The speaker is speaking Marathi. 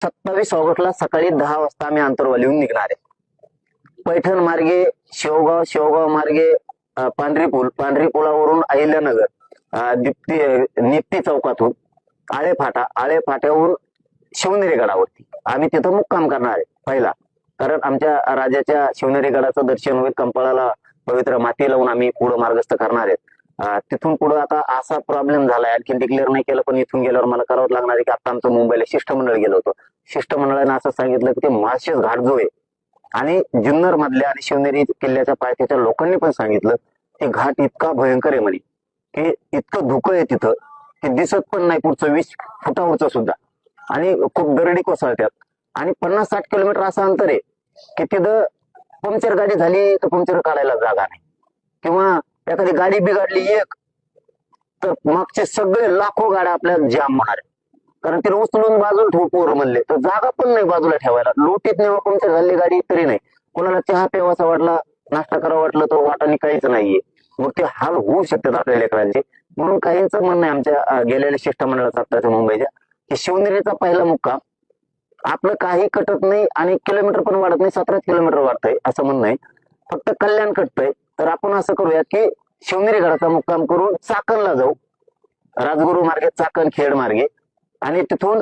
27 ऑगस्टला सकाळी 10 वाजता आम्ही आंतरवालीहून निघणार आहे. पैठण मार्गे शेवगाव, शेवगाव मार्गे पांढरी पुलावरून अहिल्यानगर, निप्ती चौकातून आळे फाट्याहून शिवनेरी गडावरती आम्ही तिथं मुक्काम करणार आहे पहिला. कारण आमच्या राजाच्या शिवनेरी गडाचं दर्शन होईल. कंपाळाला पवित्र माती लावून आम्ही पुढे मार्गस्थ करणार आहेत. तिथून पुढे आता असा प्रॉब्लेम झालाय, आणखी डिक्लेअर नाही केलं पण इथून गेल्यावर मला करावं लागणार आहे की आता आमचं मुंबईला शिष्टमंडळ गेलं होतं. शिष्टमंडळाने असं सांगितलं की ते माळशेज घाट जो आहे आणि जुन्नर मधल्या आणि शिवनेरी किल्ल्याच्या पायथ्याच्या लोकांनी पण सांगितलं की घाट इतका भयंकर आहे म्हणे की इतकं धुकं आहे तिथं की दिसत पण नाही पुढचं 20 फुटावरचं सुद्धा, आणि खूप दरडी कोसळत्यात, आणि 50-60 किलोमीटर असं अंतर आहे की तिथं पंक्चर गाडी झाली तर पंक्चर काढायला जागा नाही, किंवा एखादी गाडी बिघडली एक तर मागचे सगळे लाखो गाड्या आपल्या जाम होणार आहे. कारण तिला उचलून बाजूला ठेवू पोर म्हणले तर जागा पण नाही बाजूला ठेवायला. लोटीत नेवा पंक्चर झाली गाडी तरी नाही, कोणाला चहा प्यावासा वाटला, नाश्ता करावा वाटलं तर वाटाने काहीच नाहीये. मग ते हाल होऊ शकतात आपल्या लेकरांचे. म्हणून काहींचं म्हणणं आहे आमच्या गेलेल्या शिष्टमंडळाचा आत्ताच्या मुंबईच्या की शिवनेरीचा पहिला मुक्काम आपलं काही कटत नाही आणि किलोमीटर पण वाढत नाही, 17 किलोमीटर वाढतंय असं म्हणणं आहे, फक्त कल्याण कटतंय. तर आपण असं करूया की शिवनेरी गडाचा मुक्काम करून चाकणला जाऊ, राजगुरू मार्गे चाकण खेड मार्गे, आणि तिथून